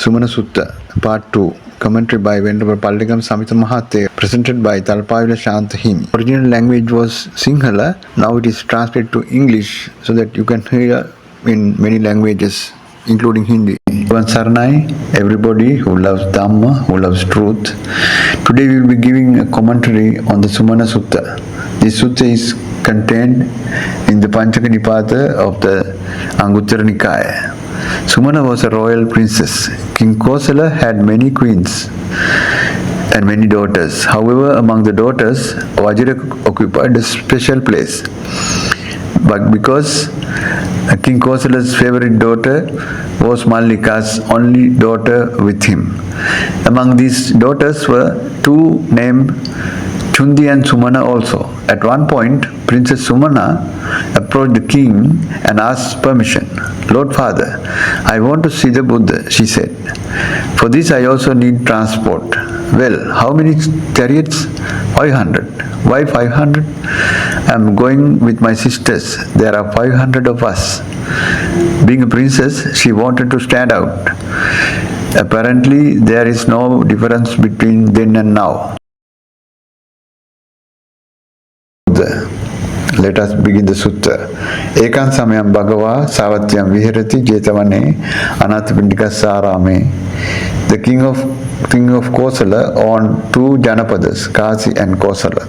1.Sumana Sutta, Part 2, commentary by Venerable Pallegama Samita MahaTero, presented by Talpavila Shanta Himi. Original language was Sinhala, now it is translated to English so that you can hear in many languages, including Hindi. Saranai, everybody who loves Dhamma, who loves truth. Today we will be giving a commentary on the Sumana Sutta. This sutta is contained in the Panchaka Nipata of the Anguttara Nikaya. Sumana was a royal princess. King Kosala had many queens and many daughters. However, among the daughters, Vajra occupied a special place. But because King Kosala's favorite daughter was Mallika's only daughter with him. Among these daughters were two named Chundi and Sumana also. At one point, Princess Sumana approached the king and asked permission. "Lord Father, I want to see the Buddha," she said. "For this I also need transport." "Well, how many chariots?" 500. "Why 500? I am going with my sisters. There are 500 of us." Being a princess, she wanted to stand out. Apparently, there is no difference between then and now. Let us begin the sutta. A.N.5 Bhagava Savatyam Viharati Jetavane Anathapindikasarame. The king of Kosala owned two Janapadas, Kasi and Kosala.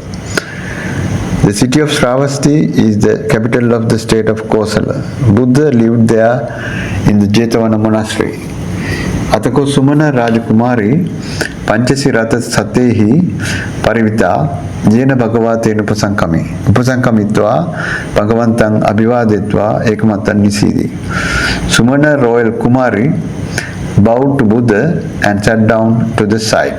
The city of Sravasti is the capital of the state of Kosala. Buddha lived there in the Jetavana monastery. Atako Sumana Rajakumari Panchasirata Satehi Parivita Jena Bhagavatena Upasankamitva Bhagavantang Abhivadetva Ekamatan Nisidi. Sumana royal Kumari bowed to Buddha and sat down to the side.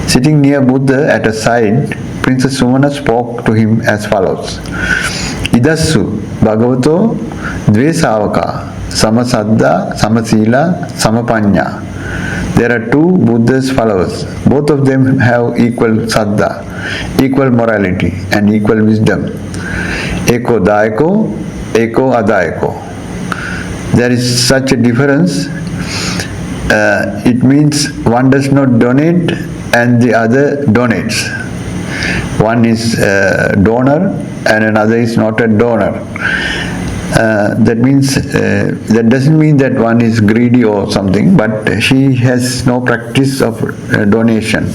Sitting near Buddha at a side, Princess Sumana spoke to him as follows. Idassu Bhagavato Dve Savaka Samasaddha Samasila Samapanya. There are two Buddha's followers. Both of them have equal saddha, equal morality and equal wisdom. Eko daiko, eko adaiko. There is such a difference. It means one does not donate and the other donates. One is a donor and another is not a donor. That doesn't mean that one is greedy or something, but she has no practice of donation.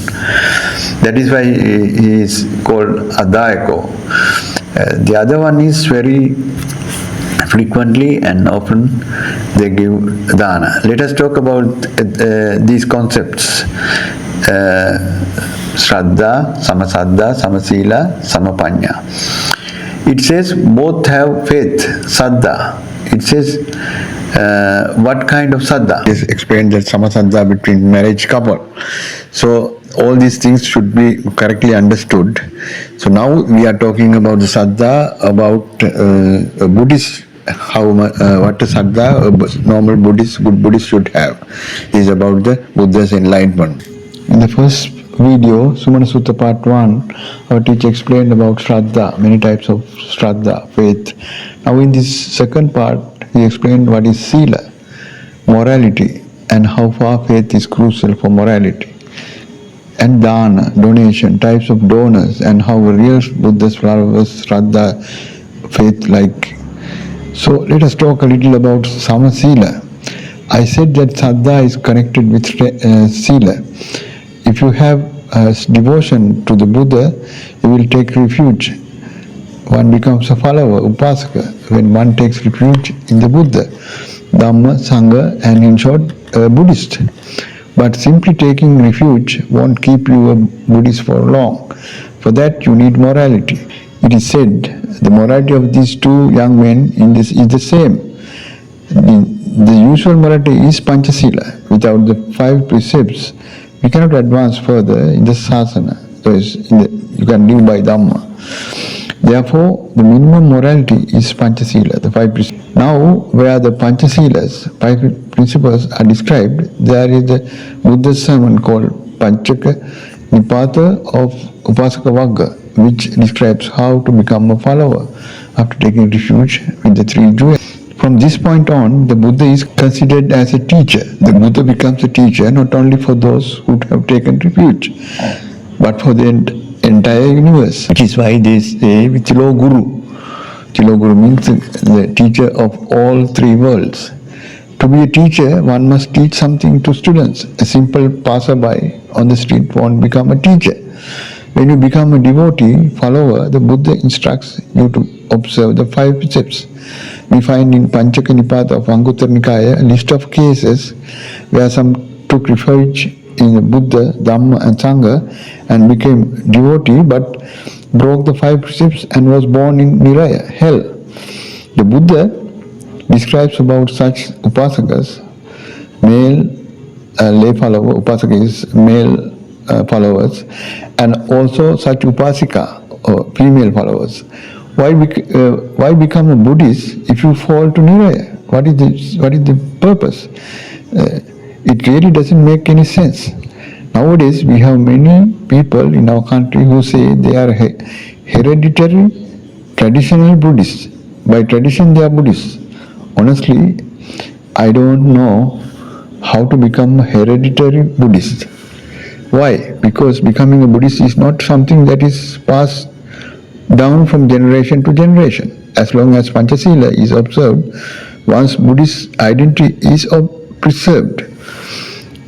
That is why he is called Adaiko. The other one is very frequently and often they give dana. Let us talk about these concepts. Shraddha, Samasaddha, Samasila, Samapanya. It says both have faith, saddha. It says what kind of saddha? It is explained that samasaddha between marriage couple. So all these things should be correctly understood. So now we are talking about the saddha, about a Buddhist, what a saddha a normal Buddhist, good Buddhist should have. It is about the Buddha's enlightenment. In the first video, Sumana Sutta Part 1, our teacher explained about Shraddha, many types of Shraddha, faith. Now in this second part, he explained what is Sila, morality, and how far faith is crucial for morality. And Dana, donation, types of donors, and how a real Buddha's followers Shraddha, faith like. So let us talk a little about Samasila. I said that Saddha is connected with Sila. If you have devotion to the Buddha, you will take refuge. One becomes a follower, upasaka, when one takes refuge in the Buddha, Dhamma, Sangha, and in short, a Buddhist. But simply taking refuge won't keep you a Buddhist for long. For that you need morality. It is said the morality of these two young men is the same. The usual morality is Panchasila. Without the 5 precepts, we cannot advance further in the sasana, you can live by Dhamma. Therefore, the minimum morality is Panchasila, the 5 principles. Now, where the Panchasilas, 5 principles are described, there is the Buddha's sermon called Panchaka Nipata of Upasaka Vagga, which describes how to become a follower after taking refuge with the 3 jewels. From this point on, the Buddha is considered as a teacher. The Buddha becomes a teacher not only for those who have taken refuge, but for the entire universe. Which is why they say Tilo Guru. Tilo Guru means the teacher of all three worlds. To be a teacher, one must teach something to students. A simple passerby on the street won't become a teacher. When you become a devotee, follower, the Buddha instructs you to observe the 5 precepts. We find in Panchaka Nipata of Anguttara Nikaya a list of cases where some took refuge in the Buddha, Dhamma and Sangha and became devotee but broke the 5 precepts and was born in Niraya, hell. The Buddha describes about such upasakas, male lay follower, upasaka is male followers, and also such upasika or female followers. Why become a Buddhist if you fall to Niraya? What is the purpose? It really doesn't make any sense. Nowadays we have many people in our country who say they are hereditary traditional Buddhists. By tradition they are Buddhists. Honestly, I don't know how to become a hereditary Buddhist. Why? Because becoming a Buddhist is not something that is passed down from generation to generation. As long as Panchasila is observed, one's Buddhist identity is preserved.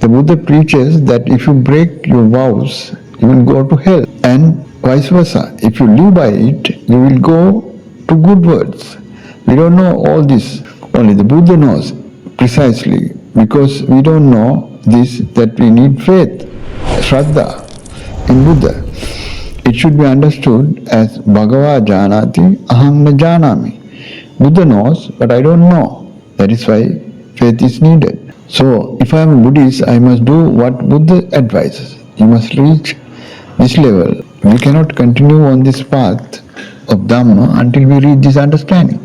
The Buddha preaches that if you break your vows, you will go to hell, and vice versa. If you live by it, you will go to good words. We don't know all this. Only the Buddha knows precisely, because we don't know this, that we need faith, Shraddha in Buddha. It should be understood as Bhagava Janati, Aham na Janami. Buddha knows, but I don't know. That is why faith is needed. So, if I am a Buddhist, I must do what Buddha advises. You must reach this level. We cannot continue on this path of Dhamma until we reach this understanding.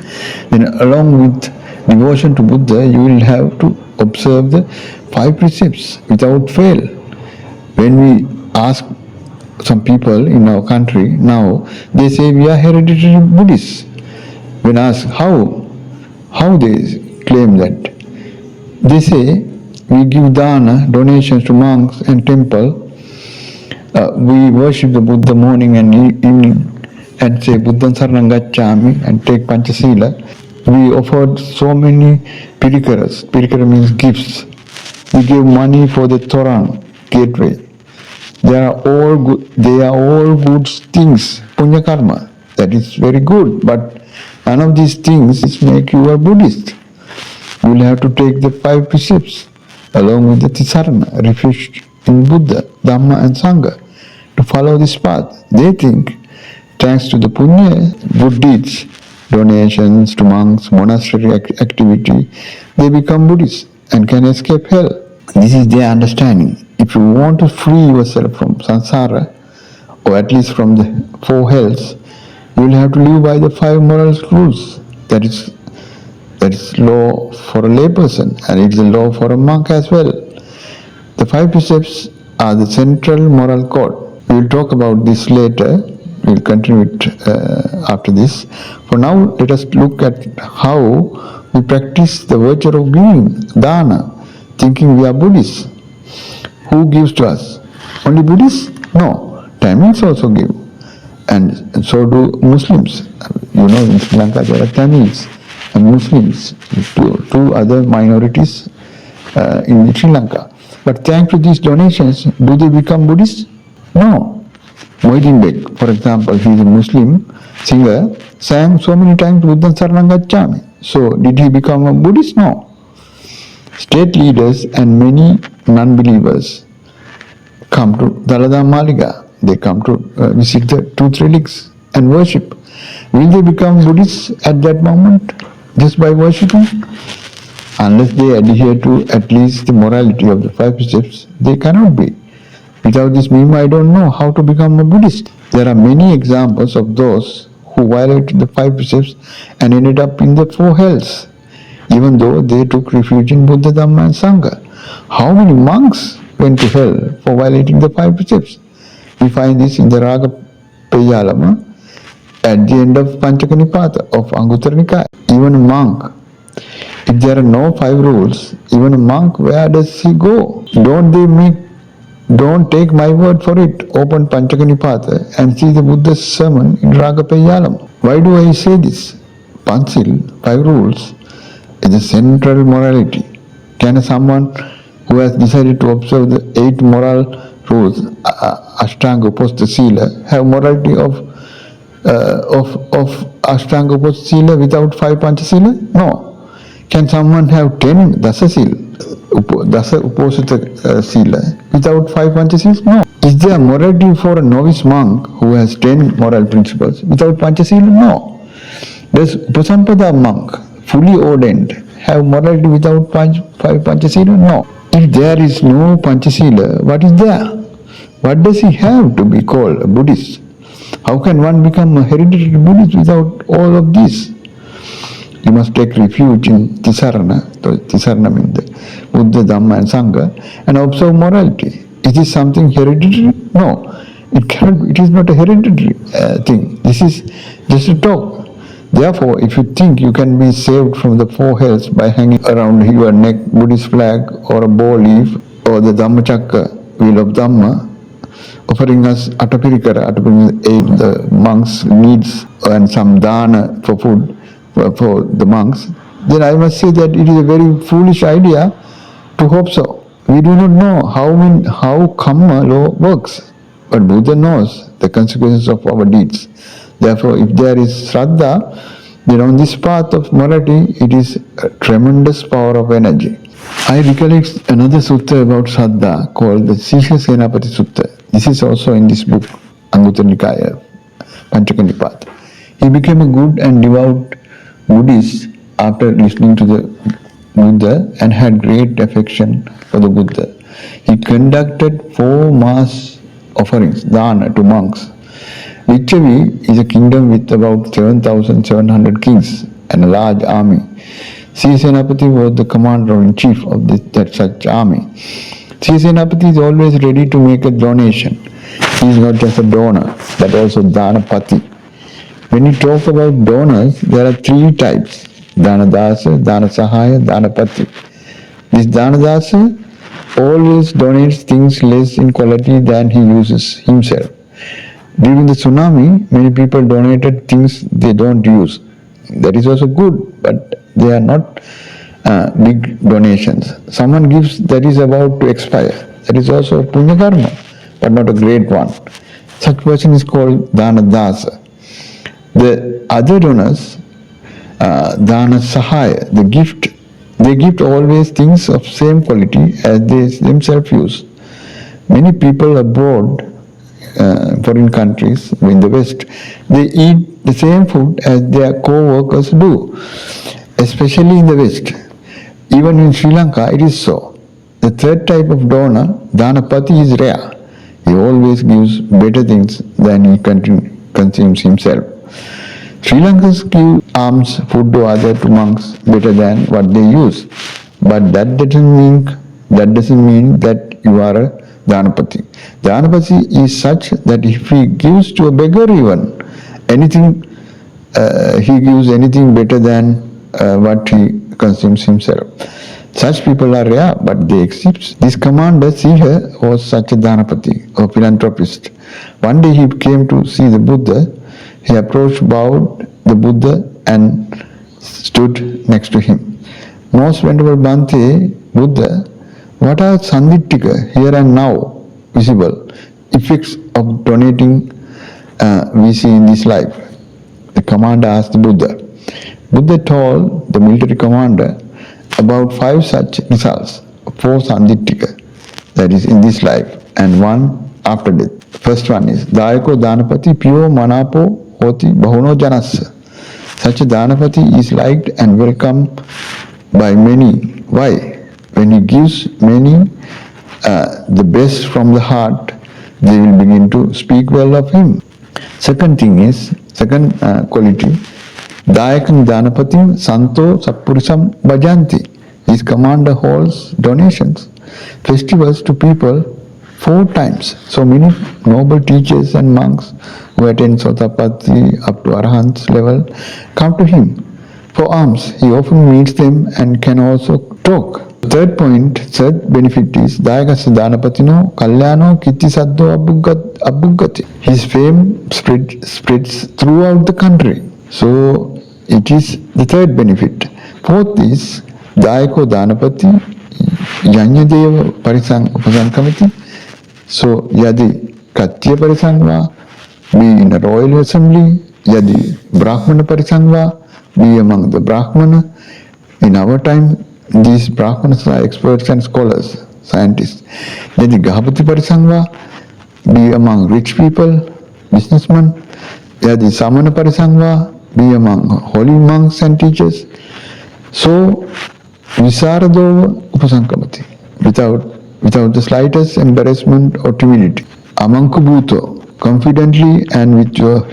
Then along with devotion to Buddha, you will have to observe the 5 precepts without fail. When we ask some people in our country now, they say we are hereditary Buddhists. When asked how they claim that, they say we give dana, donations to monks and temple. We worship the Buddha morning and evening and say Buddhan Saranam Gacchami and take Panchasila. We offered so many pirikaras. Pirikara means gifts. We give money for the Torang gateway. They are all good things, punya karma. That is very good, but none of these things make you a Buddhist. You will have to take the 5 precepts along with the Tisarana, refuge in Buddha, Dhamma and Sangha to follow this path. They think, thanks to the punya, good deeds, donations to monks, monastery activity, they become Buddhists and can escape hell. This is their understanding. If you want to free yourself from samsara, or at least from the 4 hells, you will have to live by the 5 moral rules. That is law for a layperson, and it is a law for a monk as well. The 5 precepts are the central moral code. We will talk about this later. We will continue it after this. For now, let us look at how we practice the virtue of giving, dana, thinking we are Buddhists. Who gives to us? Only Buddhists? No. Tamils also give. And so do Muslims. You know, in Sri Lanka there are Tamils and Muslims, two other minorities in Sri Lanka. But thanks to these donations, do they become Buddhists? No. Mohidin Beg, for example, he is a Muslim singer, sang so many times Buddhan Saranam Gacchami. So did he become a Buddhist? No. State leaders and many non-believers come to Dalada Maliga. They come to visit the tooth relics and worship. Will they become Buddhists at that moment just by worshipping? Unless they adhere to at least the morality of the 5 precepts, they cannot be. Without this meme, I don't know how to become a Buddhist. There are many examples of those who violated the 5 precepts and ended up in the 4 hells, even though they took refuge in Buddha, Dhamma and Sangha. How many monks went to hell for violating the 5 precepts? We find this in the Raga Peyalama at the end of Panchaka Nipata of Anguttara Nikaya. Even a monk If there are no 5 rules, even a monk, where does he go? Don't take my word for it. Open Panchakanipata and see the Buddha's sermon in Ragapayalam. Why do I say this? Panchil, 5 rules, is a central morality. Can someone who has decided to observe the 8 moral rules, Ashtanga Uposatha Sila, have morality of Ashtanga Uposatha Sila without 5 Panchasila? No. Can someone have 10 Dasa Uposatha Sila without 5 Panchasila? No. Is there morality for a novice monk who has 10 moral principles without Panchasila? No. Does Upasampada monk, fully ordained, have morality without 5 Panchasila? No. If there is no Panchasila, what is there? What does he have to be called a Buddhist? How can one become a hereditary Buddhist without all of this? You must take refuge in Tisarana. Tisarana means the Buddha, Dhamma and Sangha, and observe morality. Is this something hereditary? No. It is not a hereditary thing. This is just a talk. Therefore, if you think you can be saved from the 4 hells by hanging around your neck Buddhist flag or a bow leaf or the Dhammachakra, wheel of Dhamma, offering us Atapirikara, the monks' needs and some dana for food for the monks, then I must say that it is a very foolish idea to hope so. We do not know how karma law works, but Buddha knows the consequences of our deeds. Therefore, if there is Shraddha, then on this path of morality, it is a tremendous power of energy. I recollect another sutta about Shraddha called the Siha Senapati Sutta. This is also in this book, Anguttara Nikaya, Panchakanipata. He became a good and devout Buddhist after listening to the Buddha and had great affection for the Buddha. He conducted 4 mass offerings, dana, to monks. Lichavi is a kingdom with about 7,700 kings and a large army. Siha Senapati was the commander-in-chief of such army. Siha Senapati is always ready to make a donation. He is not just a donor, but also Dhanapati. When you talk about donors, there are 3 types: Dhanadasa, Dhanasahaya, Dhanapati. This Dhanadasa always donates things less in quality than he uses himself. During the tsunami, many people donated things they don't use. That is also good, but they are not big donations. Someone gives that is about to expire. That is also punya karma, but not a great one. Such person is called Dhanadasa. The other donors, Dana Sahaya, they gift always things of same quality as they themselves use. Many people abroad, foreign countries, in the West, they eat the same food as their co-workers do, especially in the West. Even in Sri Lanka, it is so. The 3rd type of donor, Dhanapati, is rare. He always gives better things than he consumes himself. Sri Lankans give alms, food to monks better than what they use. But that doesn't mean that you are a Dhanapati. Dhanapati is such that if he gives to a beggar even anything, he gives anything better than what he consumes himself. Such people are rare, but they exist. This commander, Siha, was such a Dhanapati, or philanthropist. One day he came to see the Buddha. He approached, bowed the Buddha and stood next to him. Most Venerable Bhante, Buddha, what are Sandittika, here and now, visible effects of donating we see in this life? The commander asked the Buddha. Buddha told the military commander about 5 such results, 4 Sandittika, that is in this life, and 1 after death. First one is, Dayako Dhanapati Piyo Manapo Hoti Bahuno Janassa. Such a Dhanapati is liked and welcomed by many. Why? When he gives many the best from the heart, they will begin to speak well of him. Second quality, Dayakam Dhanapatim Santo Sappurisam Bhajanti. His commander holds donations, festivals to people 4 times. So many noble teachers and monks who attend Sotapatti up to Arahant's level come to him. for alms. He often meets them and can also talk. Third point, third benefit is Dayakasya Danapatino Kalyano Kiti Saddo Abugati. His fame spreads throughout the country. So it is the third benefit. Fourth is Dayako Danapati Yanyadeva Upasankamati. So Yadi Katya Parisangva, be in a royal assembly, Yadi Brahmana Parisangva, be among the Brahmana. In our time, these Brahmanas are experts and scholars, scientists. Then the Gahapati Parisangva, be among rich people, businessmen. Yeah, the Samana Parisangva, be among holy monks and teachers. So, Visaradova Upasankamati, without the slightest embarrassment or timidity. Amankubuto, confidently and with your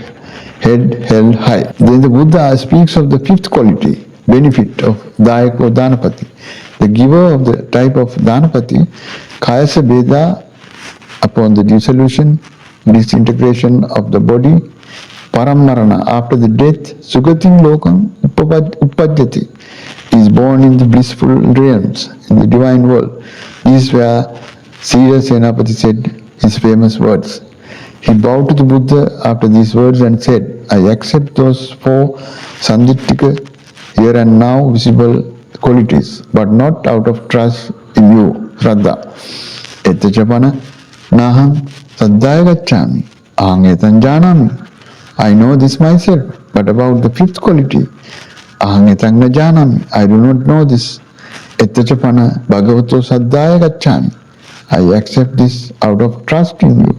head held high. Then the Buddha speaks of the fifth quality, benefit of Dayako Danapati. The giver of the type of Danapati, Kayasa Veda, upon the dissolution, disintegration of the body, Parammarana, after the death, Sugatim Lokam Upadjati, is born in the blissful realms, in the divine world. This is where Sira Senapati said his famous words. He bowed to the Buddha after these words and said, I accept those four Sandittika, here and now visible qualities, but not out of trust in you, Shraddha. Etachapana Naham Saddhaya Gacchami Ahang etan janami. I know this myself, but about the fifth quality, Ahang etan na janami, I do not know this. Etachapana Bhagavato Saddhaya Gacchami. I accept this out of trust in you.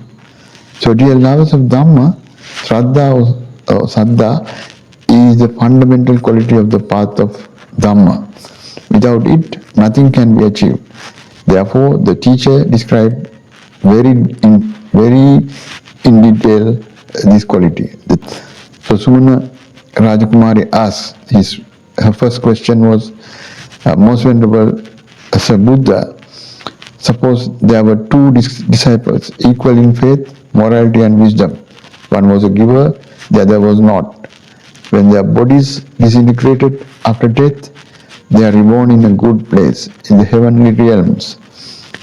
So dear lovers of Dhamma, Shraddha or Saddha is the fundamental quality of the path of Dhamma. Without it, nothing can be achieved. Therefore, the teacher described very in detail this quality. So Sumana Rajakumari asked, her first question was, Most Venerable Sir Buddha, suppose there were two disciples, equal in faith, morality and wisdom. One was a giver, the other was not. When their bodies disintegrated after death, they are reborn in a good place, in the heavenly realms.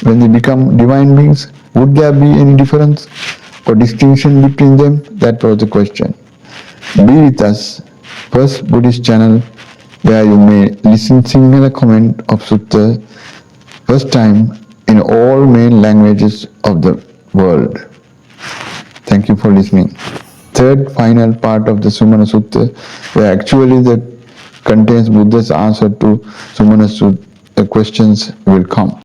When they become divine beings, would there be any difference or distinction between them? That was the question. Be with us, first Buddhist channel, where you may listen Sinhala comment of Sutta, first time in all main languages of the world. Thank you for listening. Third final part of the Sumana Sutta, where actually contains Buddha's answer to Sumana Sutta questions will come.